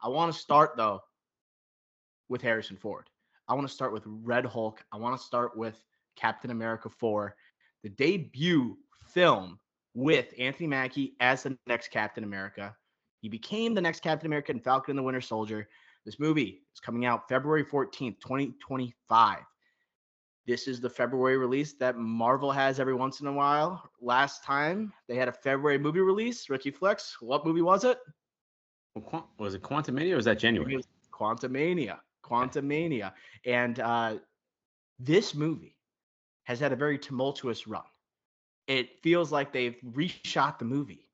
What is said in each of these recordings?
I want to start though with Harrison Ford. I want to start with Red Hulk. I want to start with Captain America 4, the debut film with Anthony Mackie as the next Captain America. He became the next Captain America in Falcon and the Winter Soldier. This movie is coming out February 14th, 2025. This is the February release that Marvel has every once in a while. Last time they had a February movie release, Ricky Flex, what movie was it? Well, was it Quantumania or was that Maybe it January? was Quantumania. Okay. Quantumania. And this movie has had a very tumultuous run. It feels like they've reshot the movie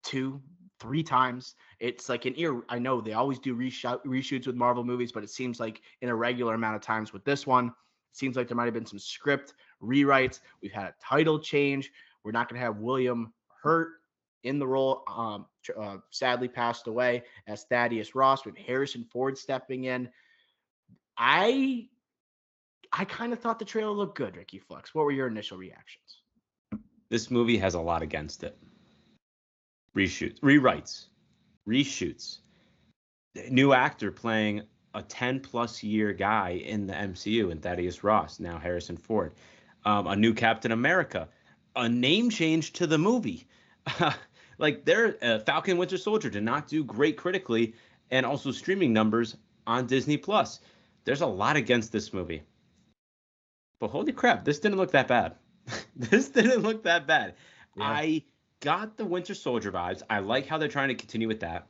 two, three times. It's like an ear. I know they always do reshoots with Marvel movies, but it seems like in a regular amount of times with this one. It seems like there might have been some script rewrites. We've had a title change. We're not going to have William Hurt in the role. Sadly passed away as Thaddeus Ross with Harrison Ford stepping in. I I kind of thought the trailer looked good, Ricky Flex. What were your initial reactions? This movie has a lot against it. Reshoots, rewrites, reshoots. New actor playing a 10 plus year guy in the MCU in Thaddeus Ross, now Harrison Ford. A new Captain America, a name change to the movie. Like their Falcon Winter Soldier did not do great critically and also streaming numbers on Disney Plus. There's a lot against this movie. But holy crap, this didn't look that bad. This didn't look that bad. Yeah. I got the Winter Soldier vibes. I like how they're trying to continue with that.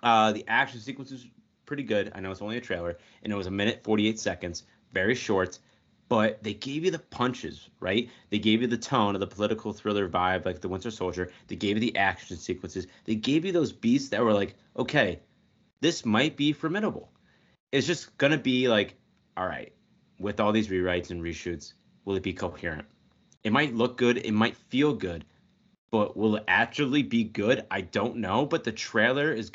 The action sequence is pretty good. I know it's only a trailer, and it was a minute 48 seconds, very short, but they gave you the punches, right? They gave you the tone of the political thriller vibe, like the Winter Soldier. They gave you the action sequences. They gave you those beats that were like, okay, this might be formidable. It's just gonna be like, all right, with all these rewrites and reshoots, will it be coherent? It might look good, it might feel good, but will it actually be good? I don't know. But the trailer is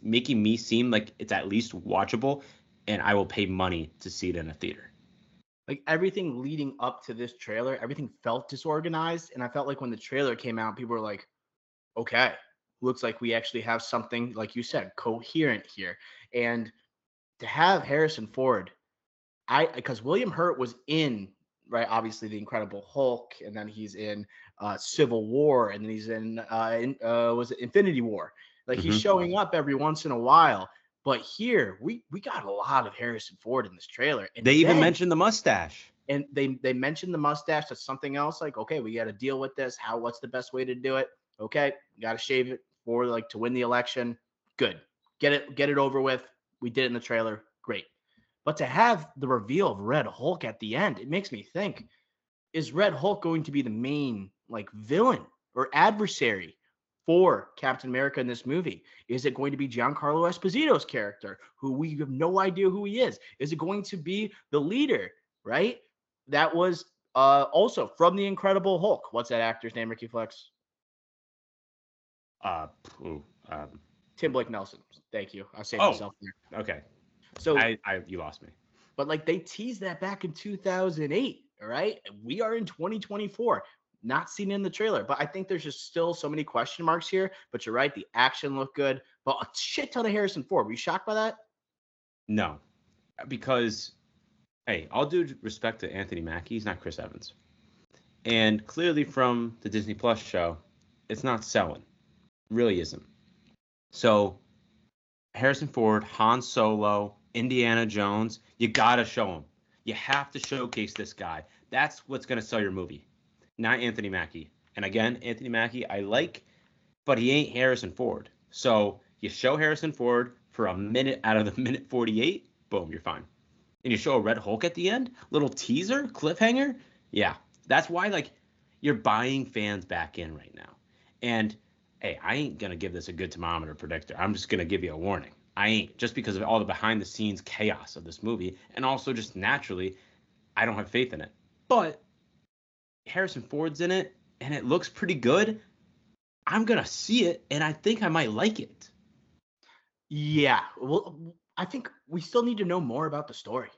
making me seem like it's at least watchable, and I will pay money to see it in a theater. Like everything leading up to this trailer, everything felt disorganized. And I felt like when the trailer came out, people were like, okay, looks like we actually have something, like you said, coherent here. And to have Harrison Ford, because William Hurt was in, right, obviously the Incredible Hulk, and then he's in Civil War, and then he's in was it Infinity War? Like he's Hmm. showing up every once in a while. But here we got a lot of Harrison Ford in this trailer, They even mentioned the mustache. they mentioned the mustache. That's something else. Like, okay, we got to deal with this. What's the best way to do it? Okay, got to shave it for like to win the election. Good, get it over with. We did it in the trailer. Great. But to have the reveal of Red Hulk at the end, it makes me think: is Red Hulk going to be the main like villain or adversary for Captain America in this movie? Is it going to be Giancarlo Esposito's character, who we have no idea who he is? Is it going to be the leader, right? That was also from the Incredible Hulk. What's that actor's name, Ricky Flex? Uh, ooh, um, Tim Blake Nelson. Thank you. I saved oh, myself there. okay. So, You lost me. but like they teased that back in 2008. All right. We are in 2024. Not seen in the trailer, but I think there's just still so many question marks here. But you're right. The action looked good, but a shit ton of Harrison Ford. Were you shocked by that? No, because hey, all due respect to Anthony Mackie, he's not Chris Evans, and clearly from the Disney Plus show, it's not selling. Really isn't. So Harrison Ford, Han Solo, Indiana Jones, you gotta show him. You have to showcase this guy. That's what's gonna sell your movie, not Anthony Mackie. And again, Anthony Mackie, I like, but he ain't Harrison Ford. So you show Harrison Ford for a minute out of the minute 48, boom, you're fine. And you show a Red Hulk at the end, little teaser, cliffhanger. Yeah, that's why like you're buying fans back in right now. And hey, I ain't gonna give this a good thermometer predictor. I'm just gonna give you a warning. I ain't just because of all the behind the scenes chaos of this movie, and also just naturally, I don't have faith in it. But Harrison Ford's in it, and it looks pretty good. I'm gonna see it, and I think I might like it. Yeah. Well, I think we still need to know more about the story,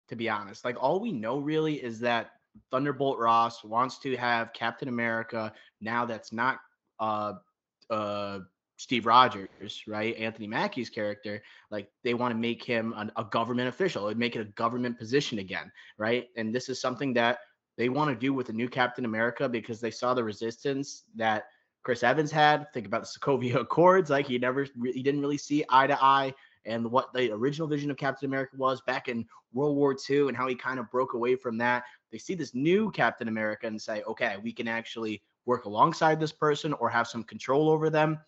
to be honest. Like, all we know really is that Thunderbolt Ross wants to have Captain America now that's not uh, uh, Steve Rogers, right? Anthony Mackie's character, like they want to make him a government official, make it a government position again, right? And this is something that they want to do with the new Captain America because they saw the resistance that Chris Evans had. Think about the Sokovia Accords, like he didn't really see eye to eye and what the original vision of Captain America was back in World War II and how he kind of broke away from that. They see this new Captain America and say, okay, we can actually work alongside this person or have some control over them.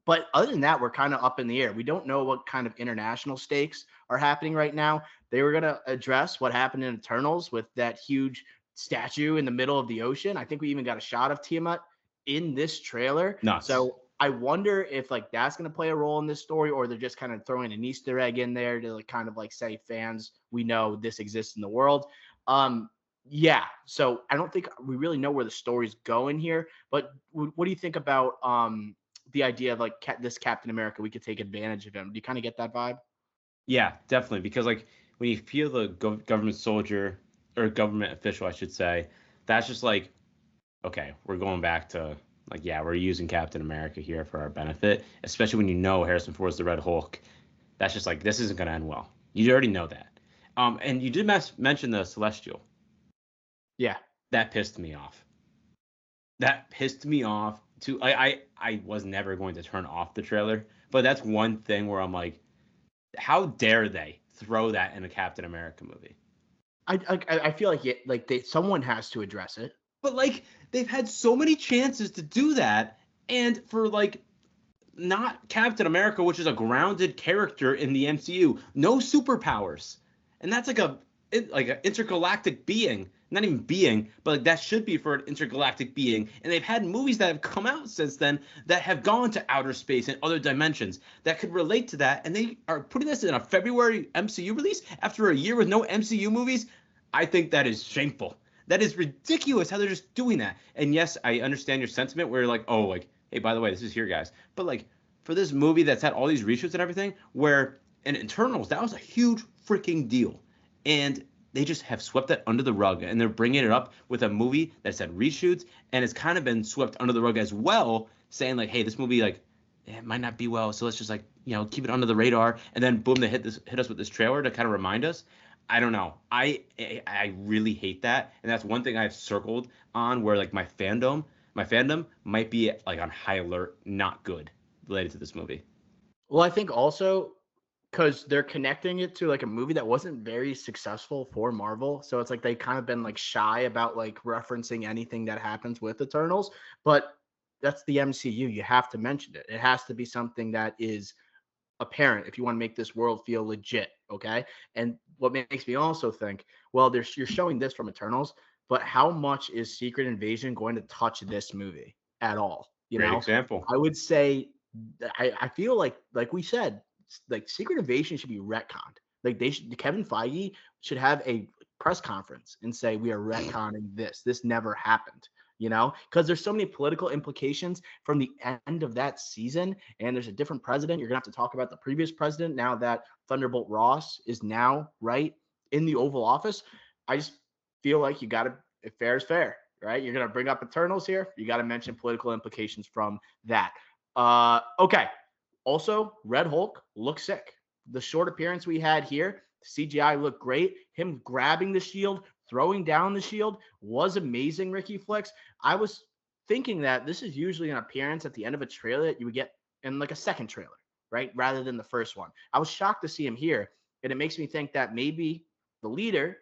But other than that, we're kind of up in the air. We don't know what kind of international stakes are happening right now. They were going to address what happened in Eternals with that huge statue in the middle of the ocean. I think we even got a shot of Tiamat in this trailer. Nuts. So I wonder if like that's going to play a role in this story, or they're just kind of throwing an Easter egg in there to like kind of like say, fans, we know this exists in the world. Yeah. So I don't think we really know where the story's going here. But what do you think about the idea of like this Captain America? We could take advantage of him. Do you kind of get that vibe? Yeah, definitely. Because like when you feel the government soldier or government official, I should say, that's just like, okay, we're going back to like, yeah, we're using Captain America here for our benefit, especially when you know Harrison Ford's the Red Hulk. That's just like, this isn't going to end well. You already know that. And you did mention the Celestial. Yeah. That pissed me off. That pissed me off too. I was never going to turn off the trailer, but that's one thing where I'm like, how dare they throw that in a Captain America movie? I feel like someone has to address it. But like they've had so many chances to do that, and for like not Captain America, which is a grounded character in the MCU, no superpowers, and that's like an intergalactic being, not even being, but like that should be for an intergalactic being. And they've had movies that have come out since then that have gone to outer space and other dimensions that could relate to that, and they are putting this in a February MCU release after a year with no MCU movies. I think that is shameful. That is ridiculous how they're just doing that. And yes, I understand your sentiment where you're like, oh, like, hey, by the way, this is here, guys. But like for this movie that's had all these reshoots and everything, where in Eternals, that was a huge freaking deal. And they just have swept that under the rug. And they're bringing it up with a movie that's had reshoots and it's kind of been swept under the rug as well, saying like, hey, this movie, like, it might not be well. So let's just like, keep it under the radar. And then boom, they hit us with this trailer to kind of remind us. I don't know. I really hate that, and that's one thing I've circled on where like my fandom might be like on high alert, not good related to this movie. Well, I think also because they're connecting it to like a movie that wasn't very successful for Marvel, so it's like they kind of been like shy about like referencing anything that happens with Eternals. But that's the MCU. You have to mention it. It has to be something that is apparent if you want to make this world feel legit. Okay. And what makes me also think, well, you're showing this from Eternals, but how much is Secret Invasion going to touch this movie at all? Great example. I would say, I feel like we said, like Secret Invasion should be retconned. Like Kevin Feige should have a press conference and say, we are retconning this. This never happened. Because there's so many political implications from the end of that season, and there's a different president. You're gonna have to talk about the previous president now that Thunderbolt Ross is now right in the Oval Office. I just feel like you gotta, if fair is fair, right? You're gonna bring up Eternals here. You gotta mention political implications from that. Okay. Also, Red Hulk looks sick. The short appearance we had here, CGI looked great. Him grabbing the shield, throwing down the shield was amazing, Ricky Flicks. I was thinking that this is usually an appearance at the end of a trailer that you would get in like a second trailer, right? Rather than the first one. I was shocked to see him here. And it makes me think that maybe the leader,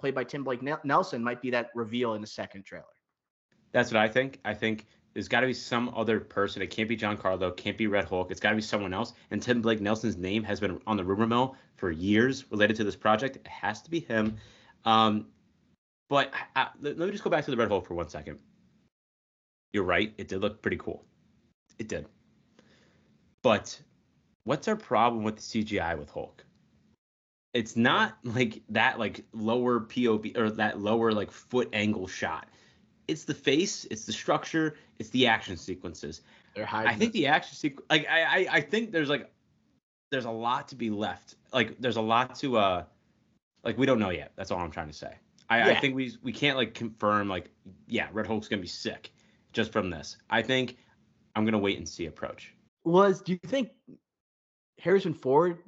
played by Tim Blake Nelson, might be that reveal in the second trailer. That's what I think. I think there's got to be some other person. It can't be Giancarlo. Can't be Red Hulk. It's got to be someone else. And Tim Blake Nelson's name has been on the rumor mill for years related to this project. It has to be him. But let me just go back to the Red Hulk for 1 second. You're right. It did look pretty cool. It did. But what's our problem with the CGI with Hulk? It's not like that like lower POV or that lower like foot angle shot. It's the face, it's the structure, it's the action sequences. I think the action sequence, like I think there's a lot to be left. Like there's a lot to like we don't know yet. That's all I'm trying to say. I think we can't like confirm like Red Hulk's gonna be sick just from this. I think I'm gonna wait and see approach. Do you think Harrison Ford,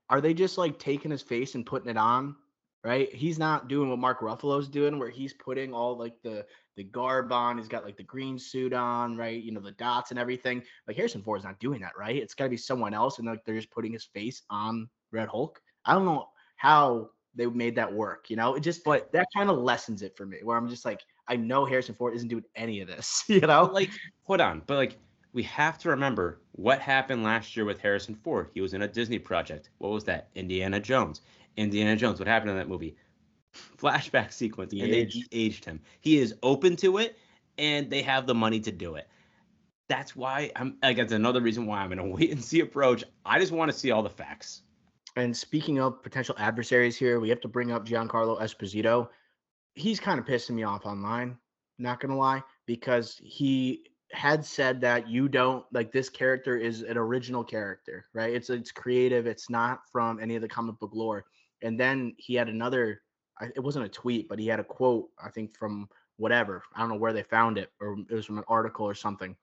are they just like taking his face and putting it on? Right? He's not doing what Mark Ruffalo's doing, where he's putting all like the garb on. He's got like the green suit on, right? You know, the dots and everything. Like Harrison Ford's not doing that, right? It's got to be someone else, and like they're just putting his face on Red Hulk. I don't know how they made that work. You know, it just But that kind of lessens it for me, where I'm just like, I know Harrison Ford isn't doing any of this. You know? like, hold on. But like, we have to remember what happened last year with Harrison Ford. He was in a Disney project. What was that? Indiana Jones. Indiana Jones. What happened in that movie? Flashback sequence, The and they age. de-aged him. He is open to it, and they have the money to do it. That's why I'm like, that's another reason why I'm in a wait and see approach. I just want to see all the facts. And speaking of potential adversaries here, we have to bring up Giancarlo Esposito. He's kind of pissing me off online, not gonna lie, because he had said that you don't like this character is an original character, right? It's creative, it's not from any of the comic book lore. And then he had another, it wasn't a tweet, but he had a quote, I think from whatever, I don't know where they found it, or it was from an article or something.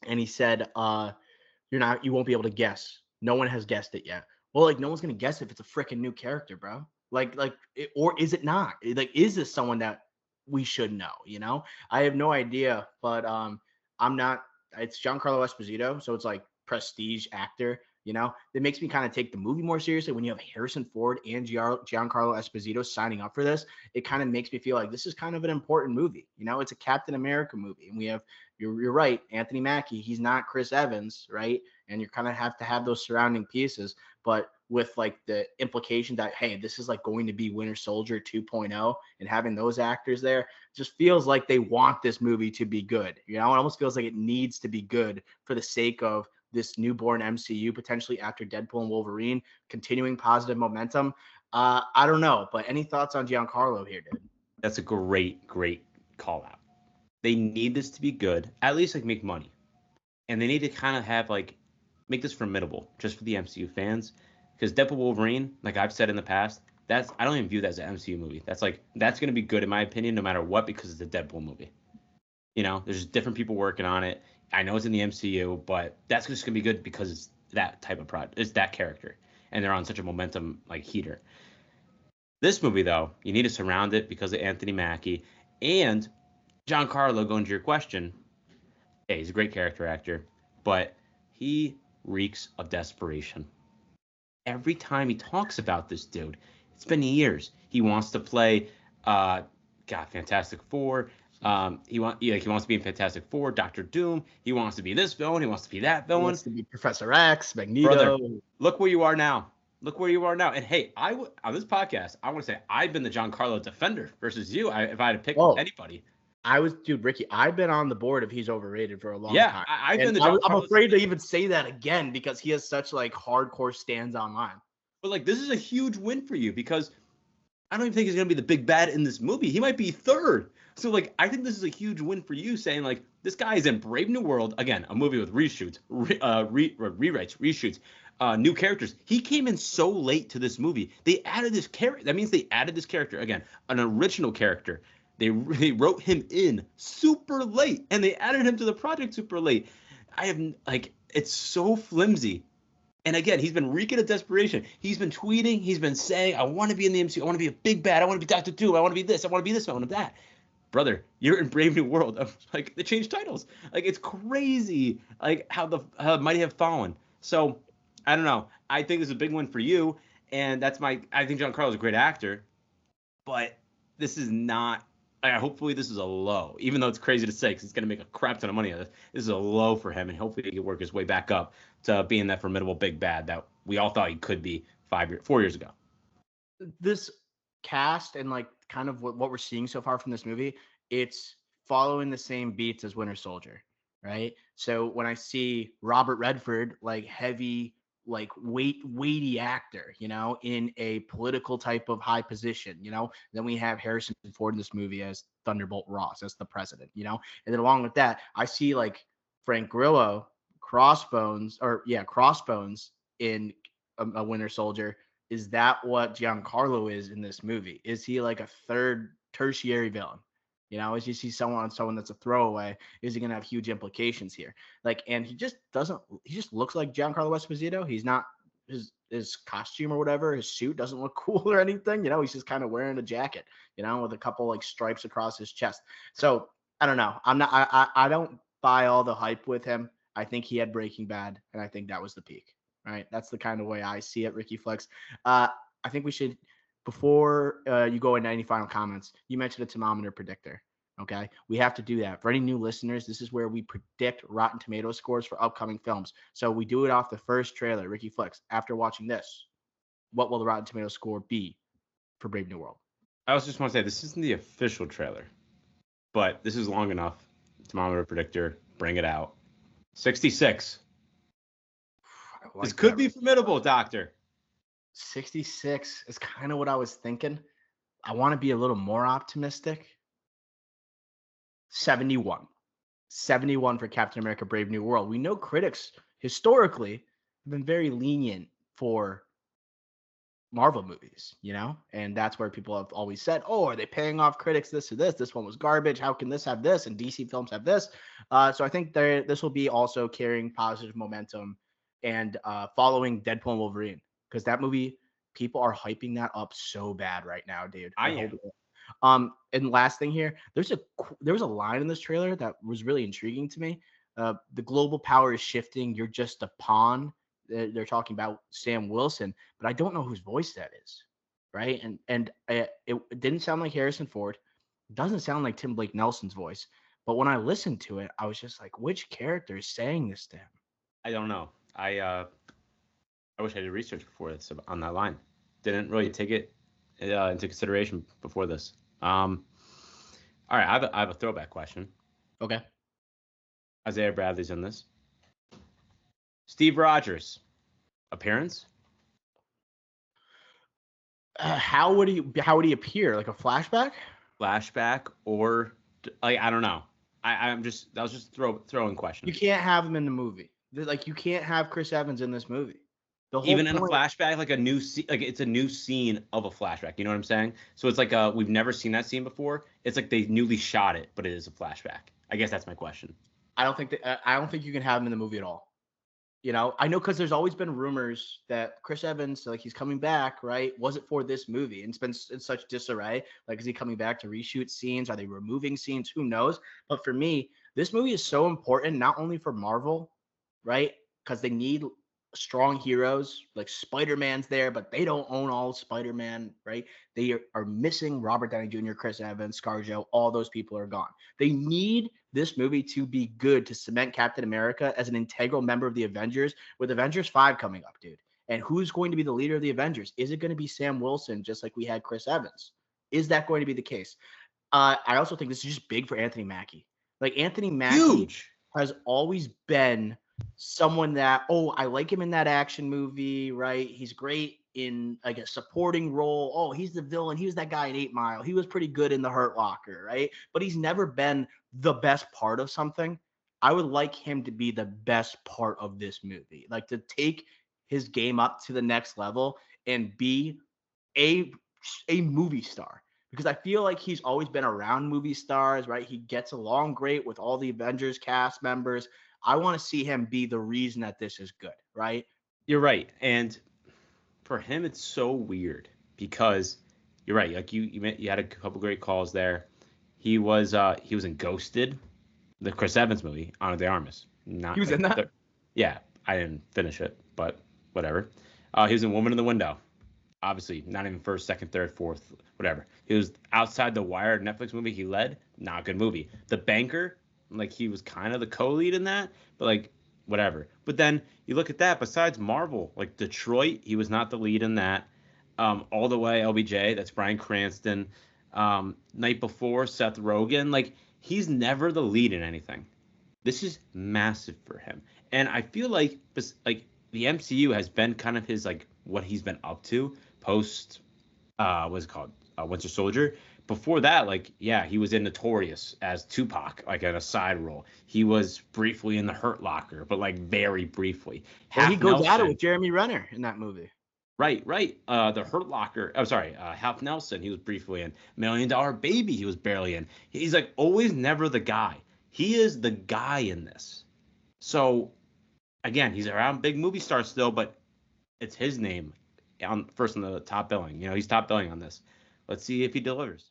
And he said, you won't be able to guess. No one has guessed it yet. Well, like no one's gonna guess if it's a freaking new character, bro. Or is it not? Like, is this someone that we should know? You know, I have no idea, but I'm not. It's Giancarlo Esposito, so it's like prestige actor. You know, it makes me kind of take the movie more seriously when you have Harrison Ford and Giancarlo Esposito signing up for this. It kind of makes me feel like this is kind of an important movie. You know, it's a Captain America movie, and we have you're right, Anthony Mackie. He's not Chris Evans, right? And you kind of have to have those surrounding pieces, but with like the implication that hey, this is like going to be Winter Soldier 2.0, and having those actors there just feels like they want this movie to be good. You know, it almost feels like it needs to be good for the sake of this newborn MCU potentially after Deadpool and Wolverine, continuing positive momentum. I don't know, but any thoughts on Giancarlo here, dude? That's a great call out. They need this to be good, at least like make money, and they need to kind of have like make this formidable just for the MCU fans. Because Deadpool Wolverine, like I've said in the past, that's I don't even view that as an MCU movie. That's gonna be good in my opinion, no matter what, because it's a Deadpool movie. You know, there's just different people working on it. I know it's in the MCU, but that's just gonna be good because it's that type of project. It's that character, and they're on such a momentum like heater. This movie though, you need to surround it because of Anthony Mackie and Giancarlo. Going to your question, yeah, he's a great character actor, but he reeks of desperation. Every time he talks about this dude, it's been years. He wants to play, Fantastic Four. He wants to be in Fantastic Four, Doctor Doom. He wants to be this villain. He wants to be that He villain. wants to be Professor X, Brother, Magneto. look where you are now. Look where you are now. And hey, on this podcast, I want to say I've been the Giancarlo defender versus you. If I had to pick Oh, anybody, dude, Ricky, I've been on the board if he's overrated for a long yeah, time. I've been And the I'm Giancarlo afraid to defender. even say that again because he has such like hardcore stands online. But like, this is a huge win for you because I don't even think he's gonna be the big bad in this movie. He might be third. So like, I think this is a huge win for you, saying like this guy is in Brave New World again, a movie with reshoots, rewrites, reshoots, new characters. He came in so late to this movie. They added this character. That means they added this character again, an original character. They wrote him in super late, and they added him to the project super late. I have like it's so flimsy. And again, he's been reeking of desperation. He's been tweeting. He's been saying, I want to be in the MCU. I want to be a big bad. I want to be Doctor Doom. I want to be this. I want to be this. I want to be that. Brother, you're in Brave New World. Like, they changed titles. Like, it's crazy, like, how the Mighty have fallen. So, I don't know. I think this is a big one for you. And I think Giancarlo is a great actor. But this is not, hopefully this is a low. Even though it's crazy to say because he's going to make a crap ton of money out of this. This is a low for him. And hopefully he can work his way back up to being that formidable big bad that we all thought he could be 4 years ago. This cast and like kind of what we're seeing so far from this movie, it's following the same beats as Winter Soldier, right? So when I see Robert Redford, like heavy, like weighty actor, you know, in a political type of high position, you know, then we have Harrison Ford in this movie as Thunderbolt Ross, as the president, you know, and then along with that, I see like Frank Grillo, Crossbones in a Winter Soldier. Is that what Giancarlo is in this movie? Is he like a third tertiary villain? You know, as you see someone that's a throwaway, is he going to have huge implications here? Like, and he just looks like Giancarlo Esposito. He's not, his costume or whatever, his suit doesn't look cool or anything. You know, he's just kind of wearing a jacket, you know, with a couple like stripes across his chest. So I don't know. I don't buy all the hype with him. I think he had Breaking Bad, and I think that was the peak, right? That's the kind of way I see it, Ricky Flex. I think we should, before you go into any final comments, you mentioned a thermometer predictor. Okay, we have to do that. For any new listeners, this is where we predict Rotten Tomato scores for upcoming films. So we do it off the first trailer. Ricky Flex, after watching this, what will the Rotten Tomato score be for Brave New World? I also just want to say this isn't the official trailer, but this is long enough. Thermometer predictor, bring it out. 66. Like this could be formidable, Doctor. 66 is kind of what I was thinking. I want to be a little more optimistic. 71. 71 for Captain America Brave New World. We know critics historically have been very lenient for Marvel movies, you know? And that's where people have always said, oh, are they paying off critics this or this? This one was garbage. How can this have this? And DC films have this. So I think this will be also carrying positive momentum and following Deadpool and Wolverine. Because that movie, people are hyping that up so bad right now, dude. I am. And last thing here, there was a line in this trailer that was really intriguing to me. The global power is shifting. You're just a pawn. They're talking about Sam Wilson, but I don't know whose voice that is, right? And it didn't sound like Harrison Ford. It doesn't sound like Tim Blake Nelson's voice. But when I listened to it, I was just like, which character is saying this to him? I don't know. I wish I did research before this on that line. Didn't really take it into consideration before this. All right, I have a throwback question. Okay. Isaiah Bradley's in this. Steve Rogers, appearance? How would he appear? Like a flashback? Flashback or like I don't know. That was just throwing question. You can't have him in the movie. Like you can't have Chris Evans in this movie. Even in a flashback, like it's a new scene of a flashback. You know what I'm saying? So it's like we've never seen that scene before. It's like they newly shot it, but it is a flashback. I guess that's my question. I don't think you can have him in the movie at all. You know, I know because there's always been rumors that Chris Evans, like he's coming back, right? Was it for this movie? And it's been in such disarray. Like, is he coming back to reshoot scenes? Are they removing scenes? Who knows? But for me, this movie is so important, not only for Marvel, right? Because they need strong heroes. Like Spider-Man's there, but they don't own all Spider-Man, right? They are missing Robert Downey Jr., Chris Evans, ScarJo. All those people are gone. They need this movie to be good to cement Captain America as an integral member of the Avengers, with Avengers 5 coming up, dude. And who's going to be the leader of the Avengers? Is it going to be Sam Wilson, just like we had Chris Evans? Is that going to be the case? I also think this is just big for Anthony Mackie. Like Anthony Mackie has always been someone that, I like him in that action movie, right? He's great in like a supporting role. Oh, he's the villain. He was that guy in 8 Mile. He was pretty good in The Hurt Locker, right? But he's never been the best part of something. I would like him to be the best part of this movie, like to take his game up to the next level and be a movie star. Because I feel like he's always been around movie stars, right? He gets along great with all the Avengers cast members. I want to see him be the reason that this is good, right? You're right. And for him, it's so weird because you're right. Like you had a couple great calls there. He was in Ghosted, the Chris Evans movie, Ana de Armas. He was in that? Yeah, I didn't finish it, but whatever. He was in Woman in the Window. Obviously, not even first, second, third, fourth, whatever. He was Outside the Wire, Netflix movie he led. Not a good movie. The Banker, like he was kind of the co-lead in that, but like whatever. But then you look at that, besides Marvel, like Detroit, he was not the lead in that. All the Way, LBJ, that's Bryan Cranston. Night Before, Seth Rogen, like he's never the lead in anything. This is massive for him. And I feel like the MCU has been kind of his like what he's been up to post what's it called? Winter Soldier. Before that, like, yeah, he was in Notorious as Tupac, like in a side role. He was briefly in The Hurt Locker, but like very briefly. Well, he goes at it with Jeremy Renner in that movie. Right, right. The Hurt Locker. I'm sorry, Half Nelson. He was briefly in Million Dollar Baby. He was barely in. He's like always never the guy. He is the guy in this. So again, he's around big movie stars still, but it's his name on first on the top billing. He's top billing on this. Let's see if he delivers.